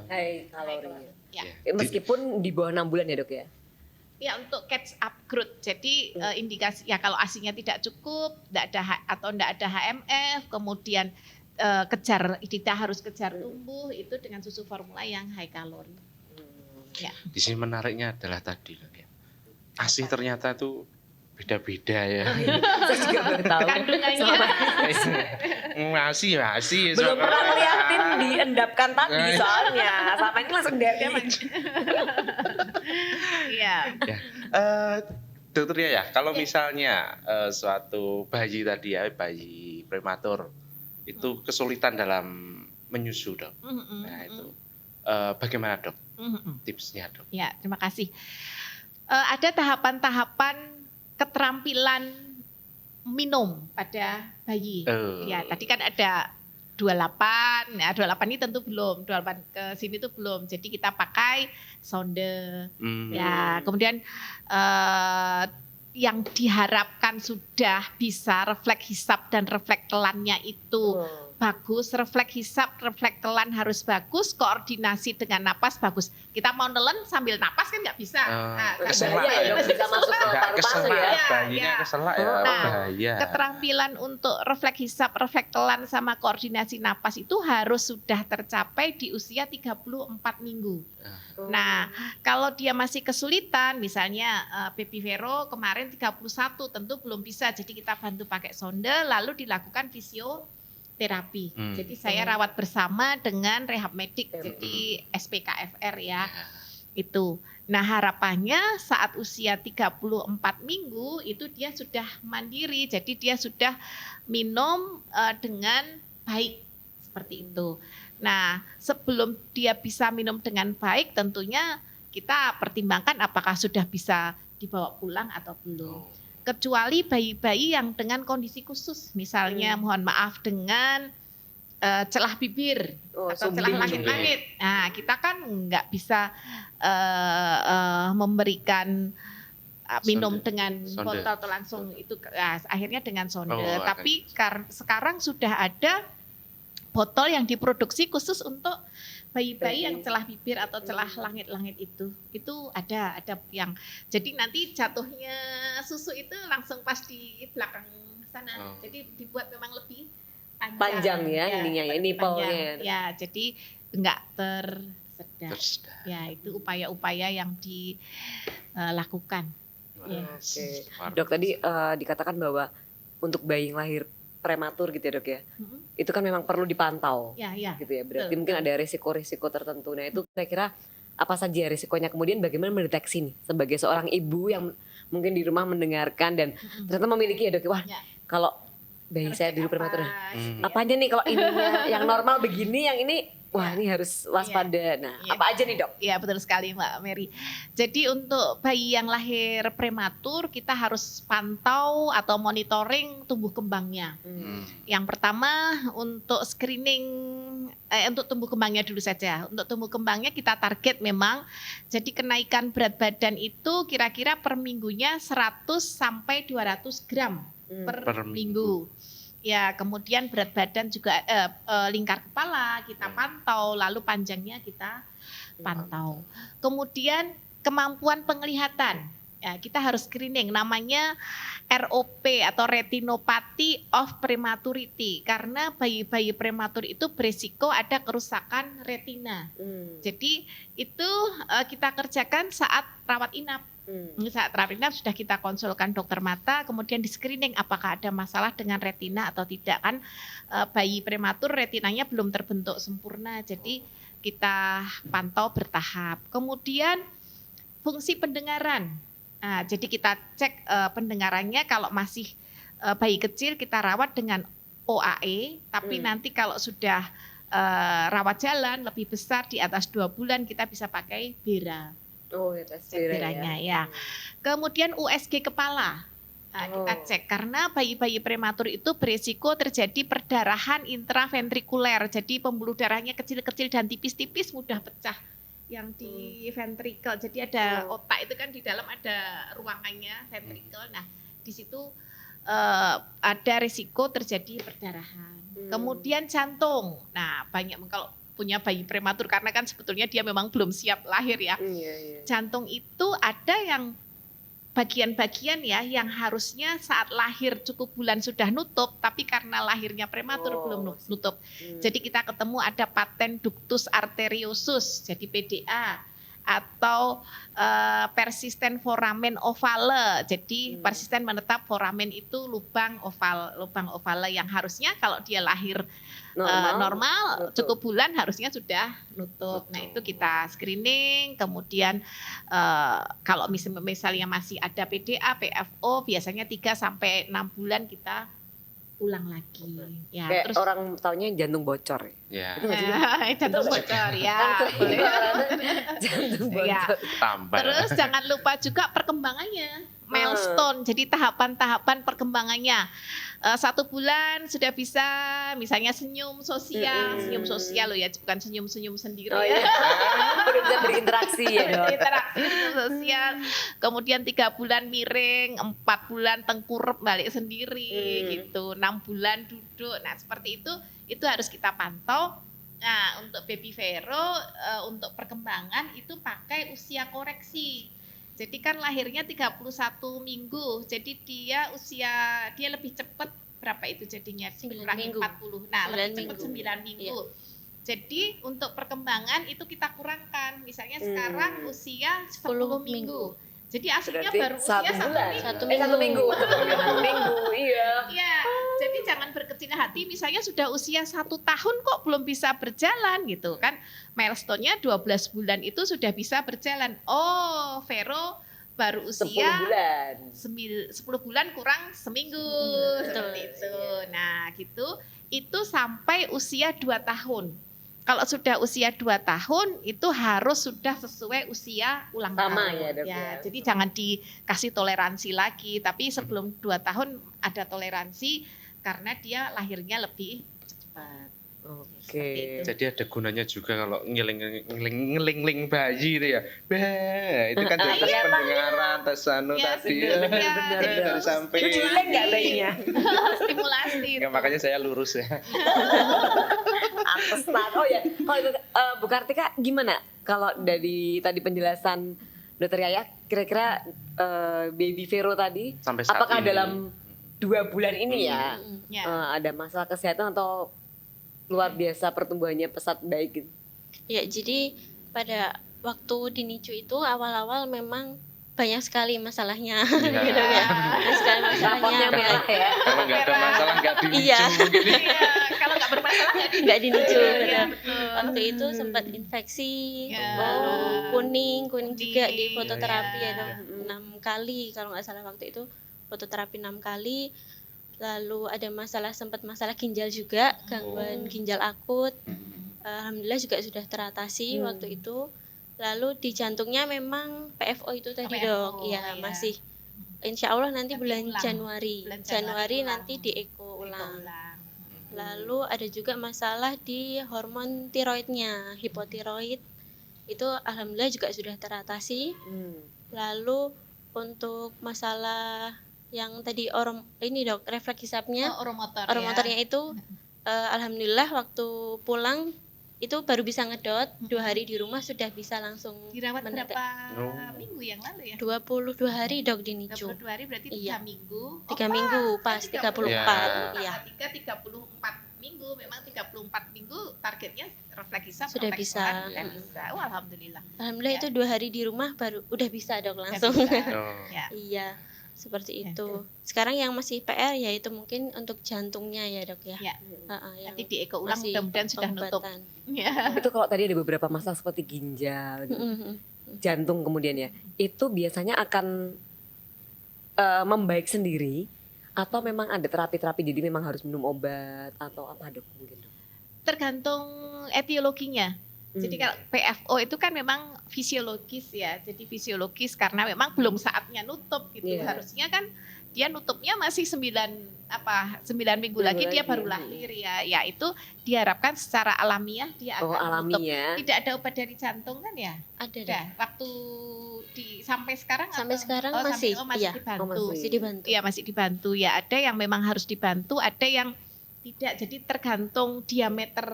High kalori. Ya. Meskipun di bawah 6 bulan ya, Dok ya? Ya, untuk catch up growth. Jadi indikasi ya kalau ASI-nya tidak cukup, tidak ada HMF, kemudian kita harus kejar tumbuh itu dengan susu formula yang high kalori. Ya. Di sini menariknya adalah tadi loh ya. ASI ternyata tuh beda-beda ya. Saya juga baru tahu. Kandungannya Masih. Belum pernah ngeliatin diendapkan tadi soalnya. Sama ini langsung dari Iya. Ya. Dokter ya, kalau misalnya suatu bayi tadi ya, bayi prematur itu kesulitan dalam menyusu, Dok. Nah, itu bagaimana, Dok? Tipsnya, Dok? Ya, terima kasih. Ada tahapan-tahapan keterampilan minum pada bayi. Ya, tadi kan ada 28. Nah, 28 ini tentu belum. 28 ke sini tuh belum. Jadi kita pakai sonde. Ya, kemudian yang diharapkan sudah bisa refleks hisap dan refleks telannya itu bagus, refleks hisap, refleks telan harus bagus, koordinasi dengan napas bagus. Kita mau nelen sambil napas kan nggak bisa. Keselak ya, bisa masuk ke paru-paru ya. Bayinya keselak ya, bahaya. Keterampilan untuk refleks hisap, refleks telan sama koordinasi napas itu harus sudah tercapai di usia 34 minggu. Nah, kalau dia masih kesulitan, misalnya Baby Vero kemarin 31 tentu belum bisa, jadi kita bantu pakai sonde lalu dilakukan fisioterapi. Jadi saya rawat bersama dengan rehab medik, jadi SPKFR ya. Itu. Nah, harapannya saat usia 34 minggu itu dia sudah mandiri, jadi dia sudah minum dengan baik seperti itu. Nah, sebelum dia bisa minum dengan baik, tentunya kita pertimbangkan apakah sudah bisa dibawa pulang atau belum. Kecuali bayi-bayi yang dengan kondisi khusus, misalnya mohon maaf dengan celah bibir atau celah langit-langit. Nah, kita kan nggak bisa memberikan minum dengan botol langsung itu, akhirnya dengan sonde. Tapi sekarang sudah ada botol yang diproduksi khusus untuk bayi-bayi yang celah bibir atau celah langit-langit itu ada yang jadi nanti jatuhnya susu itu langsung pas di belakang sana. Jadi dibuat memang lebih panjang ya ininya ya, nipelnya. Ya, jadi enggak tersedak. Ya, itu upaya-upaya yang dilakukan. Oke. Dok, tadi dikatakan bahwa untuk bayi yang lahir prematur gitu ya, Dok ya. Itu kan memang perlu dipantau. Ya. Gitu ya. Berarti mungkin ada risiko-risiko tertentu. Nah, itu kira-kira apa saja risikonya, kemudian bagaimana mendeteksi nih sebagai seorang ibu yang mungkin di rumah mendengarkan dan ternyata memiliki ya, Dok. Wah, kalau bayi saya dulu prematur. Apa aja nih kalau ininya yang normal begini, yang ini Wah, ini harus waspada. Nah, Iya. apa aja nih, Dok? Ya, betul sekali Mbak Mary. Jadi untuk bayi yang lahir prematur kita harus pantau atau monitoring tumbuh kembangnya. Yang pertama untuk screening untuk tumbuh kembangnya dulu saja. Untuk tumbuh kembangnya kita target memang jadi kenaikan berat badan itu kira-kira per minggunya 100 sampai 200 gram per minggu. Ya, kemudian berat badan juga lingkar kepala kita pantau, lalu panjangnya kita pantau. Kemudian kemampuan penglihatan. Ya, kita harus screening namanya ROP atau retinopathy of prematurity karena bayi-bayi prematur itu berisiko ada kerusakan retina. Jadi itu kita kerjakan saat rawat inap. Saat rawat inap sudah kita konsulkan dokter mata, kemudian di screening apakah ada masalah dengan retina atau tidak kan bayi prematur retinanya belum terbentuk sempurna, jadi kita pantau bertahap. Kemudian fungsi pendengaran, nah, jadi kita cek pendengarannya kalau masih bayi kecil kita rawat dengan OAE, tapi nanti kalau sudah rawat jalan lebih besar di atas 2 bulan kita bisa pakai Bera. Oh, ya, tes Beranya ya. Kemudian USG kepala. Nah, kita cek karena bayi-bayi prematur itu berisiko terjadi perdarahan intraventrikuler. Jadi pembuluh darahnya kecil-kecil dan tipis-tipis mudah pecah yang di ventricle. Jadi ada otak itu kan di dalam ada ruangannya ventricle. Nah, di situ ada risiko terjadi perdarahan. Kemudian jantung. Nah, banyak kalau punya bayi prematur karena kan sebetulnya dia memang belum siap lahir ya. Jantung itu ada yang bagian-bagian ya yang harusnya saat lahir cukup bulan sudah nutup, tapi karena lahirnya prematur belum nutup. Jadi kita ketemu ada patent ductus arteriosus, jadi PDA, atau persisten foramen ovale. Jadi persisten menetap foramen itu lubang ovale yang harusnya kalau dia lahir normal cukup bulan harusnya sudah nutup. Nah, itu kita screening, kemudian kalau misalnya masih ada PDA, PFO biasanya 3 sampai 6 bulan kita ulang lagi. Ya, Kayak terus orang taunya jantung bocor. Ya, jantung bocor ya. boleh. Jantung Ya. bocor. tambah. Terus jangan lupa juga perkembangannya, milestone. Jadi tahapan-tahapan perkembangannya. 1 bulan sudah bisa, misalnya senyum sosial loh ya, bukan senyum-senyum sendiri. Oh iya, udah bisa berinteraksi ya, Dok. Interaksi senyum sosial. Kemudian 3 bulan miring, 4 bulan tengkurap balik sendiri gitu, 6 bulan duduk. Nah, seperti itu harus kita pantau. Nah, untuk baby Vero untuk perkembangan itu pakai usia koreksi. Jadi kan lahirnya 31 minggu. Jadi dia lebih cepat berapa itu jadinya? 9 Kurangi minggu. 40. Nah, 9 lebih cepat minggu. 9 minggu. Iya. Jadi untuk perkembangan itu kita kurangkan. Misalnya sekarang usia 10 minggu. Jadi aslinya Berarti baru usia 1 bulan. minggu. 1 minggu. 1 minggu, iya. Iya, jadi jangan berkecil hati misalnya sudah usia 1 tahun kok belum bisa berjalan gitu kan. Milestone-nya 12 bulan itu sudah bisa berjalan. Oh, Vero baru 10 usia bulan. 10 bulan kurang seminggu seperti itu. Nah, gitu. Itu sampai usia 2 tahun. Kalau sudah usia 2 tahun itu harus sudah sesuai usia ulang Sama tahun. ya, Dok, ya. Jadi jangan dikasih toleransi lagi, tapi sebelum 2 tahun ada toleransi karena dia lahirnya lebih cepat. Oke. Jadi ada gunanya juga kalau ngeling bayi itu ya. Bah, itu kan dari tes pendengaran, tes anu Ya, tadi. benar. Jadi dari sampai Jelek nggak bayinya? Stimulasi. Ya, makanya saya lurus ya. Pantesan. Oh ya, kalau itu, Bu Kartika gimana? Kalau dari tadi penjelasan Dokter Yaya, kira-kira baby Vero tadi, Sampai saat apakah ini. dalam 2 bulan ini ya, Ya. ada masalah kesehatan atau luar biasa pertumbuhannya pesat baik gitu? Ya, jadi pada waktu di NICU itu awal-awal memang banyak sekali masalahnya. Iya. Gitu ya. Banyak sekali masalahnya. Rapotnya merah ya. Kalau nggak ada masalah nggak di Iya. mungkin. Iya, kalau nggak bermasalah Nggak di NICU. Iya, betul. betul. Waktu itu sempat infeksi, Ya. lalu kuning juga di Kuning, fototerapi ya. ada 6 kali kalau nggak salah waktu itu fototerapi 6 kali. Lalu ada sempat masalah ginjal juga, gangguan ginjal akut. alhamdulillah juga sudah teratasi waktu itu. Lalu di jantungnya memang PFO itu tadi PFO, Dok, ya ya. masih insya Allah nanti Nanti bulan ulang. Januari. Bulan Januari ulang. nanti di eko ulang. Ulang. Lalu ada juga masalah di hormon tiroidnya, hipotiroid. Itu alhamdulillah juga sudah teratasi. Lalu untuk masalah yang tadi ini Dok, refleks hisapnya, Oromotor oromotornya itu alhamdulillah waktu pulang itu baru bisa ngedot, 2 hari di rumah sudah bisa langsung Dirawat mendetek. berapa minggu yang lalu ya? 22 hari Dok di NICU. 22 hari berarti 3 Iya. minggu. 3 minggu pas 34. Iya. 34 minggu, memang 34 minggu targetnya refleks hisap Sudah refleks bisa. orat sudah bisa. Oh, alhamdulillah. Alhamdulillah Ya. itu 2 hari di rumah baru udah bisa Dok langsung. Bisa. Oh. Ya. Iya, seperti Ya. itu. Sekarang yang masih PR yaitu mungkin untuk jantungnya ya Dok ya. Ya. Yang Nanti di eko ulang masih mudah-mudahan sudah nutup. pengobatan. Ya. Itu kalau tadi ada beberapa masalah seperti ginjal, Mm-mm. jantung kemudian ya, itu biasanya akan membaik sendiri atau memang ada terapi-terapi jadi memang harus minum obat atau apa Dok mungkin Dok? Tergantung etiologinya. Jadi Hmm. kalau PFO itu kan memang fisiologis ya. Jadi fisiologis karena memang belum saatnya nutup gitu. Iya. Harusnya kan dia nutupnya masih 9 minggu lagi dia baru lahir ya. Ya itu diharapkan secara alamiah dia Oh akan nutup. alami ya. Tidak ada obat dari jantung kan ya? Ada Dok. Ada. Waktu sampai sekarang Sampai atau- sekarang oh, masih, masih iya. dibantu. Masih dibantu. Iya masih dibantu ya. Ada yang memang harus dibantu, ada yang tidak. Jadi tergantung diameter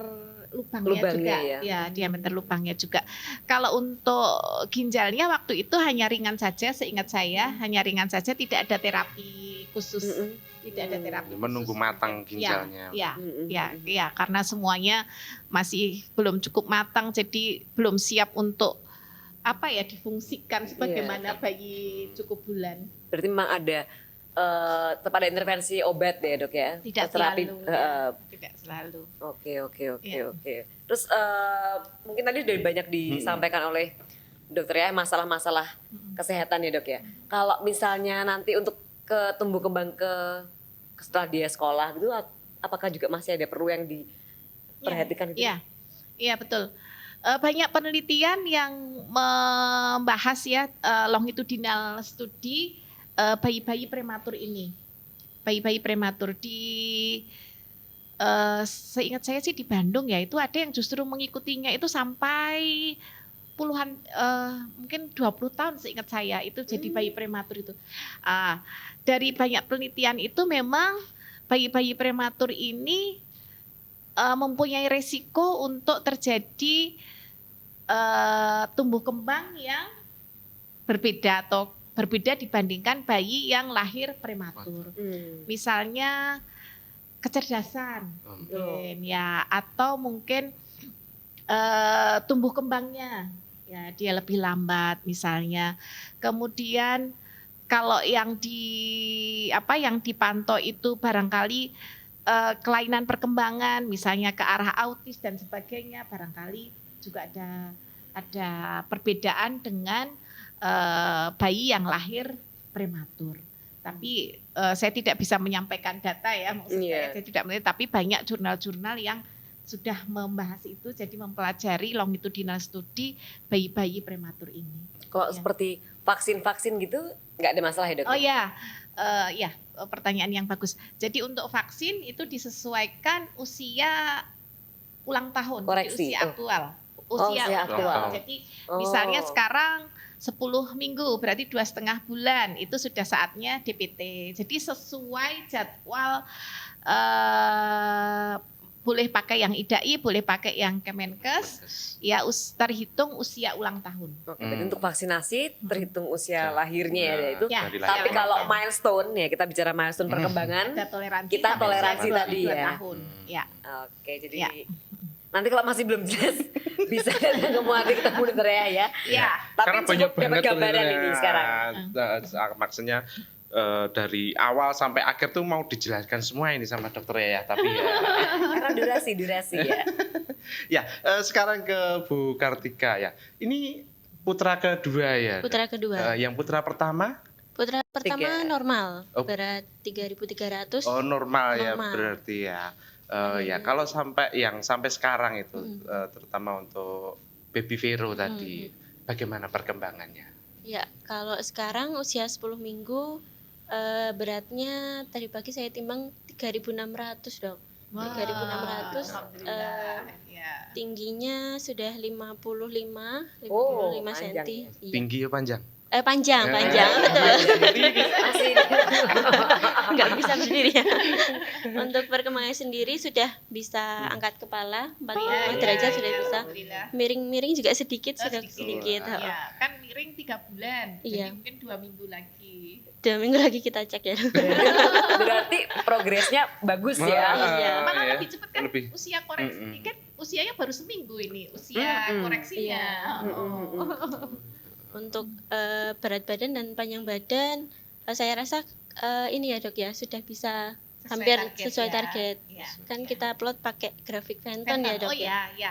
lubangnya juga. ya. Diameter lubangnya juga. Kalau untuk ginjalnya waktu itu hanya ringan saja, seingat saya hanya ringan saja, tidak ada terapi khusus. Tidak ada terapi. Menunggu khusus. matang ginjalnya. Ya, karena semuanya masih belum cukup matang, jadi belum siap untuk difungsikan sebagaimana bayi cukup bulan. Berarti memang ada tetap ada intervensi obat ya Dok ya? Tidak Terapi. selalu. Ya. Tidak selalu. Oke. Iya. Terus mungkin tadi udah banyak disampaikan oleh dokter ya masalah-masalah kesehatan ya Dok ya. Kalau misalnya nanti untuk tumbuh kembang setelah dia sekolah gitu, apakah juga masih ada perlu yang diperhatikan gitu? Iya betul. Banyak penelitian yang membahas ya longitudinal studi bayi-bayi prematur ini. Bayi-bayi prematur seingat saya sih di Bandung ya, itu ada yang justru mengikutinya itu sampai puluhan mungkin 20 tahun seingat saya itu jadi bayi prematur itu. Dari banyak penelitian itu memang bayi-bayi prematur ini mempunyai resiko untuk terjadi tumbuh kembang yang berbeda dibandingkan bayi yang lahir prematur. Misalnya kecerdasan, mungkin, ya, atau mungkin tumbuh kembangnya, ya dia lebih lambat misalnya. Kemudian kalau yang dipantau itu barangkali kelainan perkembangan, misalnya ke arah autis dan sebagainya, barangkali juga ada perbedaan dengan bayi yang lahir prematur. Tapi saya tidak bisa menyampaikan data ya, maksudnya saya tidak mengerti, tapi banyak jurnal-jurnal yang sudah membahas itu, jadi mempelajari longitudinal studi bayi-bayi prematur ini. Kalau seperti vaksin-vaksin gitu nggak ada masalah ya Dok? Oh ya, pertanyaan yang bagus. Jadi untuk vaksin itu disesuaikan usia ulang tahun, Koreksi. usia aktual. Usia aktual. Jadi misalnya sekarang 10 minggu, berarti 2,5 bulan, itu sudah saatnya DPT. Jadi sesuai jadwal, boleh pakai yang IDAI, boleh pakai yang Kemenkes, ya terhitung usia ulang tahun. Oke, berarti untuk vaksinasi terhitung usia lahirnya ya itu. Ya, Tapi kalau milestone ya, kita bicara milestone perkembangan, ada toleransi. kita sampai toleransi usia tadi 22 ya. tahun. Ya. Oke, jadi Ya. nanti kalau masih belum jelas bisa datang ke Muati ketemu dokter ya. Ya. Tapi Karena cukup banyak dapat banget gambaran ini sekarang. Maksudnya dari awal sampai akhir tuh mau dijelaskan semua ini sama dokter ya, tapi ya. Karena durasi ya. Ya, sekarang ke Bu Kartika ya. Ini putra kedua ya. Putra kedua. Yang putra pertama? Putra pertama Tiga. normal, Oh. berat 3.300. Oh normal ya Normal. berarti ya. Ya kalau sampai sekarang itu terutama untuk baby Vero tadi, bagaimana perkembangannya? Ya, kalau sekarang usia 10 minggu, beratnya tadi pagi saya timbang 3.600 dok. 3.600, Alhamdulillah. Ya. tingginya sudah 55 panjang cm. ya. Iya. Tinggi ya panjang? Panjang, betul. Masih Nggak bisa berdiri ya. Untuk perkembangan sendiri sudah bisa angkat kepala 45 derajat sudah bisa. Alhamdulillah. Miring-miring juga sedikit sudah sedikit. Ya, kan miring 3 bulan. Iya. Jadi mungkin 2 minggu lagi. 2 minggu lagi kita cek ya. berarti progresnya bagus ya. Iya. Malah ya, lebih cepat kan lebih. usia koreksi ini kan usianya baru seminggu ini usia koreksinya. Iya. Untuk berat badan dan panjang badan, saya rasa ini ya dok ya sudah bisa hampir sesuai target. Ya. Kan kita upload pakai grafik Phantom ya dok Oh ya. ya.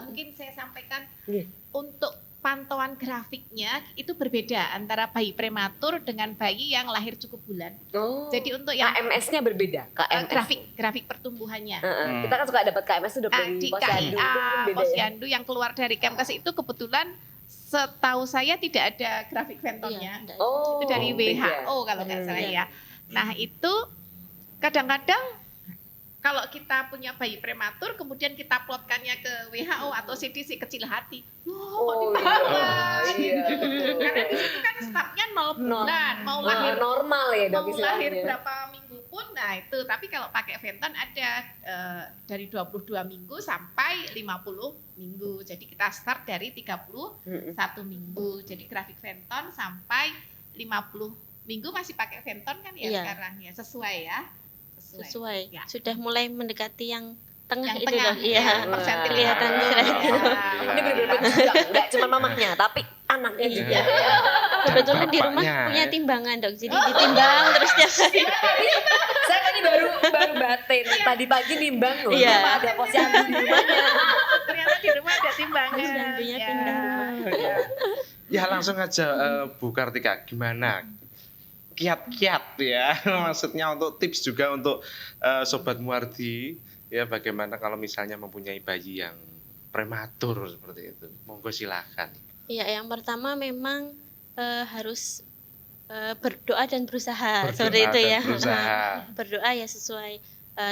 Mungkin saya sampaikan Iya. untuk pantauan grafiknya itu berbeda antara bayi prematur dengan bayi yang lahir cukup bulan. Oh. Jadi untuk yang KMS-nya berbeda, KMS. grafik pertumbuhannya. Kita kan suka dapat KMS itu dari Di posyandu itu KIA, beda ya. posyandu yang keluar dari Kemkes itu kebetulan setahu saya tidak ada grafik Phantomnya. Iya, Oh, Itu dari beda. WHO kalau nggak salah Iya. ya. Nah itu kadang-kadang kalau kita punya bayi prematur kemudian kita plotkannya ke WHO atau CDC kecil hati, Oh, iya. iya, betul. Karena di situ kan startnya 0 bulan, mau lahir normal ya dok mau lahir istilahnya. berapa minggu pun, nah itu. Tapi kalau pakai Phantom ada dari 22 minggu sampai 50 minggu. Jadi kita start dari 31 minggu. Jadi grafik Phantom sampai 50 minggu masih pakai Phantom kan ya Iya. sekarang ya, sesuai ya. Sesuai. Ya. Sudah mulai mendekati yang tengah Yang itu tengah, dok. Iya. persentil Kelihatan itu. keren. Ini benar-benar juga, nggak cuma mamahnya, tapi anaknya juga. Kebetulan di rumah Bapaknya, punya ya. timbangan dok. Jadi ditimbang terus tiap hari. Saya tadi baru batin, tadi pagi nimbang loh. Iya. Kenapa ada posyandu di rumahnya? Ternyata di rumah ada timbangan. Posyandunya pindah rumah. Ya. Ya langsung aja Bu Kartika, gimana kiat-kiat ya maksudnya untuk tips juga untuk Sobat Muardi ya, bagaimana kalau misalnya mempunyai bayi yang prematur seperti itu, monggo silahkan. Iya, yang pertama memang harus berdoa dan berusaha seperti itu dan ya. berusaha. Berdoa ya sesuai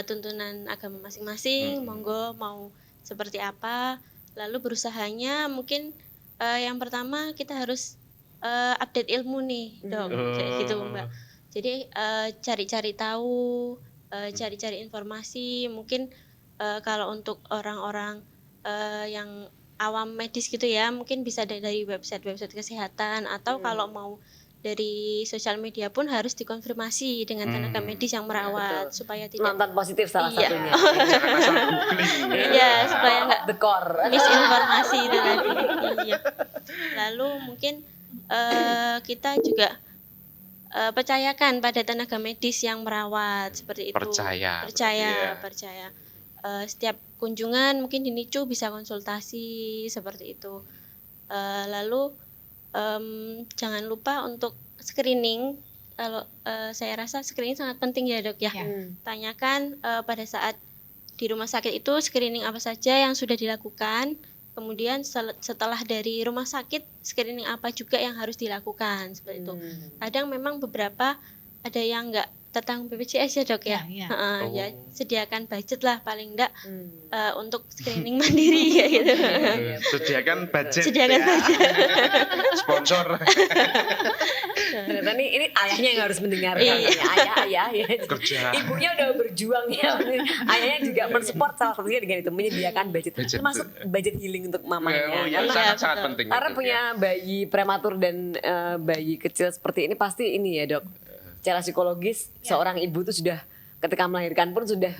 tuntunan agama masing-masing. Monggo mau seperti apa. Lalu berusahanya mungkin yang pertama kita harus update ilmu nih, dok, kayak gitu mbak. Jadi cari-cari tahu, cari-cari informasi. Mungkin kalau untuk orang-orang yang awam medis gitu ya, mungkin bisa dari website kesehatan, atau kalau mau dari sosial media pun harus dikonfirmasi dengan tenaga medis yang merawat supaya tidak Mantan positif salah Iya. satunya. Jangan asal googling ya. Iya, supaya nggak The core. misinformasi itu tadi. Iya. Lalu mungkin kita juga percayakan pada tenaga medis yang merawat seperti itu. Percaya. Iya. Percaya. Setiap kunjungan mungkin di NICU bisa konsultasi seperti itu. Lalu jangan lupa untuk screening. Kalau saya rasa screening sangat penting ya dok ya. Tanyakan pada saat di rumah sakit itu screening apa saja yang sudah dilakukan. Kemudian setelah dari rumah sakit screening apa juga yang harus dilakukan seperti itu. Kadang memang beberapa ada yang enggak tentang BPJS ya dok ya. Iya. Ya sediakan budget lah paling enggak untuk screening mandiri ya gitu. Sediakan budget. Sediakan ya. budget. Sponsor. Ternyata ini ayahnya yang harus mendengarkan. Iya. Ayah ya. Kerja. Ibunya udah berjuang ya. Ayahnya juga mensupport salah satunya dengan itu, menyediakan budget. Termasuk budget healing untuk mamanya. Oh iya, Karena- sangat betul. penting. Karena itu, punya bayi prematur dan bayi kecil seperti ini pasti ini ya dok. Secara psikologis seorang ibu tuh sudah ketika melahirkan pun sudah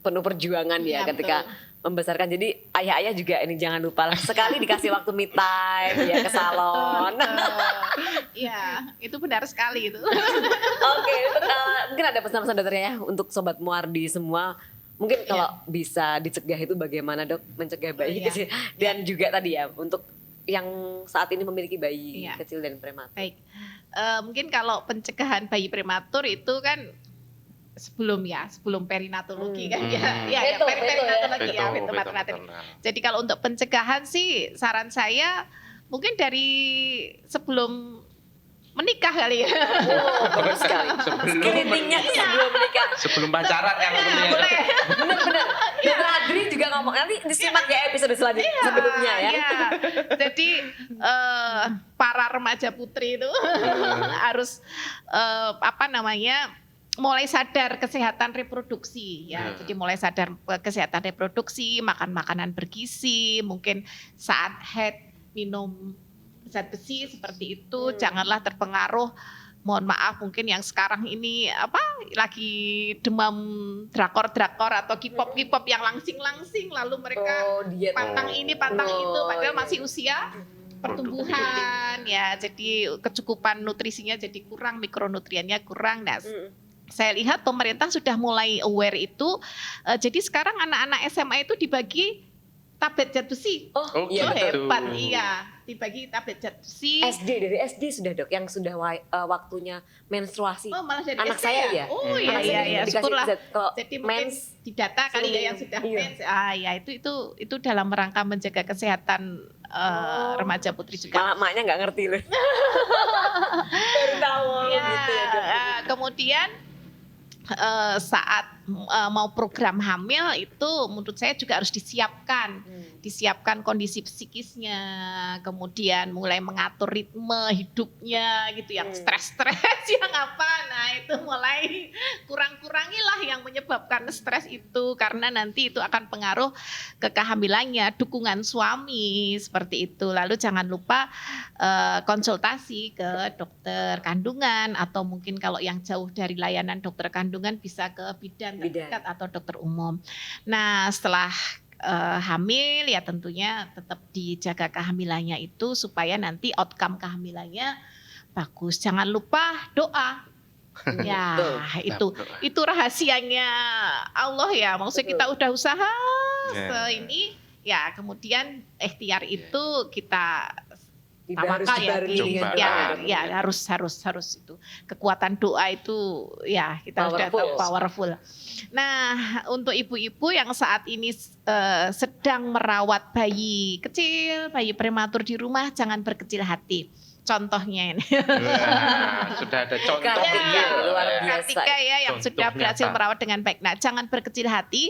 penuh perjuangan ya Iya, ketika membesarkan. Jadi ayah-ayah juga ini jangan lupa lah sekali dikasih waktu me time ya ke salon. Iya, itu benar sekali itu. Oke, mungkin ada pesan-pesan dokternya ya untuk Sobat Muardi semua. Mungkin kalau bisa dicegah itu bagaimana dok mencegah bayi Iya. kecil dan juga tadi ya untuk yang saat ini memiliki bayi Iya. kecil dan prematur. Baik. Mungkin kalau pencegahan bayi prematur itu kan sebelum perinatologi kan ya. Hmm. Ya, Veto, perinatologi ya, Betul, veto betul, maternal. betul. Jadi kalau untuk pencegahan sih saran saya mungkin dari sebelum menikah kali ya. Oh, bagus sekali. Screeningnya tuh sebelum menikah. Sebelum pacaran kan Ya, tentunya. boleh. Bener-bener. Dokter Adri juga ngomong, nanti disimak ya episode selanjutnya sebelumnya ya. Iya. Jadi para remaja putri itu harus mulai sadar kesehatan reproduksi ya. Jadi mulai sadar kesehatan reproduksi, makan makanan bergizi, mungkin saat haid minum zat besi seperti itu, janganlah terpengaruh. Mohon maaf mungkin yang sekarang ini lagi demam drakor atau K-pop yang langsing-langsing lalu mereka diet. pantang ini pantang itu padahal iya. masih usia pertumbuhan ya, jadi kecukupan nutrisinya jadi kurang, mikronutriennya kurang. Nah, saya lihat pemerintah sudah mulai aware itu, jadi sekarang anak-anak SMA itu dibagi tablet zat besi. Oh, Itu iya betul. hebat, iya, dibagi tablet zat besi. Dari SD sudah dok, yang sudah waktunya menstruasi. Oh, malah dari Anak SD saya ya. Oh Anak saya iya, dikasih syukurlah. zat, kalau Jadi mungkin mens di data kali ya yang sudah Iya. mens. Ya itu dalam rangka menjaga kesehatan remaja putri juga. malah maknya nggak ngerti loh. Baru tahu Ya, gitu ya dok. kemudian saat mau program hamil itu menurut saya juga harus disiapkan kondisi psikisnya, kemudian mulai mengatur ritme hidupnya gitu, yang stres-stres yang apa, nah itu mulai kurang-kurangilah yang menyebabkan stres itu, karena nanti itu akan pengaruh ke kehamilannya, dukungan suami seperti itu. Lalu jangan lupa konsultasi ke dokter kandungan, atau mungkin kalau yang jauh dari layanan dokter kandungan bisa ke bidan terdekat atau dokter umum. Nah setelah hamil ya tentunya tetap dijaga kehamilannya itu supaya nanti outcome kehamilannya bagus. Jangan lupa doa. Ya itu rahasianya Allah ya. Maksudnya kita udah usaha ini ya, kemudian ikhtiar itu kita tawakal ya, harus itu. Kekuatan doa itu ya kita udah tahu powerful. Nah, untuk ibu-ibu yang saat ini sedang merawat bayi kecil, bayi prematur di rumah, jangan berkecil hati. Contohnya ini. Sudah ada contohnya luar biasa. Kartika ya yang sudah berhasil merawat dengan baik. Nah, jangan berkecil hati.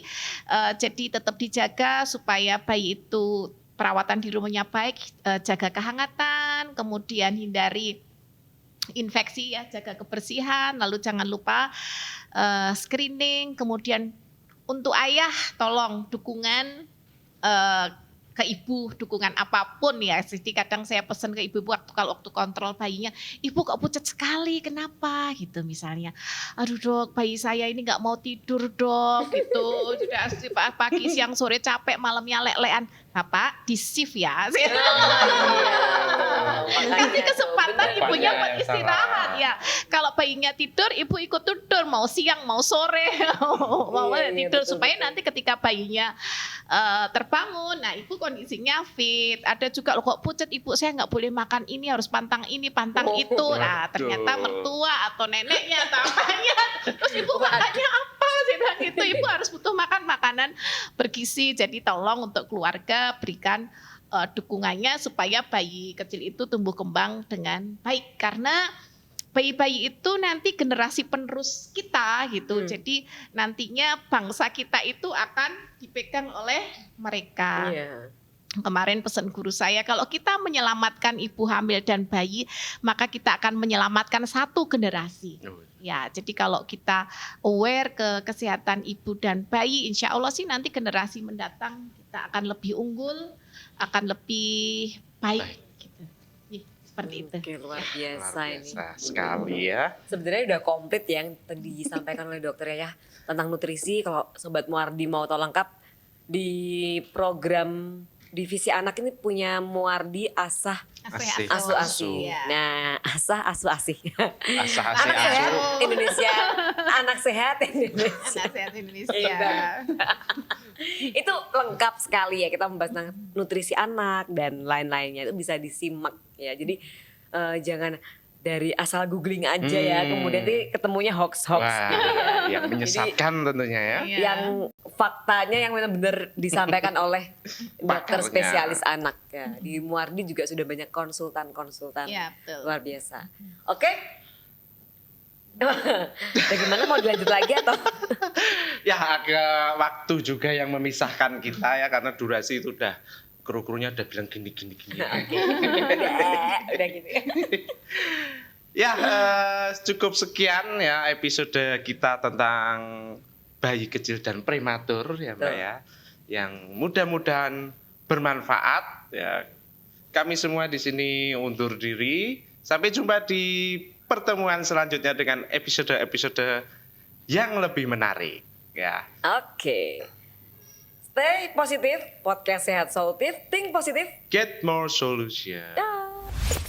Jadi tetap dijaga supaya bayi itu perawatan di rumahnya baik, jaga kehangatan, kemudian hindari infeksi ya, jaga kebersihan, lalu jangan lupa screening, kemudian untuk ayah tolong dukungan ke ibu, dukungan apapun ya. Jadi kadang saya pesan ke ibu kalau waktu kontrol bayinya, ibu kok pucat sekali, kenapa gitu misalnya. Aduh dok, bayi saya ini nggak mau tidur dok, gitu. Sudah pagi, siang, sore capek, malamnya lek-lekan. Bapak di shift ya. Kasih kesempatan ibunya buat istirahat ya. Kalau bayinya tidur, ibu ikut tidur, mau siang, mau sore, mau tidur supaya nanti ketika bayinya terbangun, nah ibu kondisinya fit. Ada juga loh kok pucat ibu, saya nggak boleh makan ini, harus pantang ini, pantang itu. Nah ternyata mertua atau neneknya atau apanya, terus ibu makannya apa? Saya bilang gitu, ibu harus butuh makan makanan bergizi. Jadi tolong untuk keluarga berikan dukungannya supaya bayi kecil itu tumbuh kembang dengan baik, karena bayi-bayi itu nanti generasi penerus kita gitu. Jadi nantinya bangsa kita itu akan dipegang oleh mereka. Kemarin pesan guru saya, kalau kita menyelamatkan ibu hamil dan bayi, maka kita akan menyelamatkan satu generasi. Ya, jadi kalau kita aware ke kesehatan ibu dan bayi, insya Allah sih nanti generasi mendatang kita akan lebih unggul, akan lebih baik. Gitu. Seperti itu. Oke, luar biasa ini. Sekali ya. Sebenarnya udah komplit yang tadi disampaikan oleh dokter ya tentang nutrisi. Kalau Sobat Muardi mau tahu lengkap, di program divisi anak ini punya Muardi Asah Asu Asi. Nah, Asah Asu Asi. Asah Anak sehat Indonesia. Anak sehat Indonesia. Anak sehat Indonesia. Itu lengkap sekali ya, kita membahas tentang nutrisi anak dan lain-lainnya, itu bisa disimak ya. Jadi jangan dari asal googling aja ya, kemudian nanti ketemunya hoax-hoax Wah, gitu ya. yang menyesatkan tentunya ya. Iya. Yang faktanya yang benar-benar disampaikan oleh dokter Pakarnya. spesialis anak ya. Di Muardi juga sudah banyak konsultan-konsultan Iya, betul. luar biasa. Oke. Bagaimana mau dilanjut lagi atau? Ya agak waktu juga yang memisahkan kita ya karena durasi itu udah kru-krunya udah bilang gini. Udah gitu ya. Ya cukup sekian ya episode kita tentang bayi kecil dan prematur ya Mbak Betul. ya. Yang mudah-mudahan bermanfaat ya. Kami semua di sini undur diri. Sampai jumpa di pertemuan selanjutnya dengan episode-episode yang lebih menarik ya. Oke. Stay positif, podcast sehat solutif, think positif. Get more solution. Dah.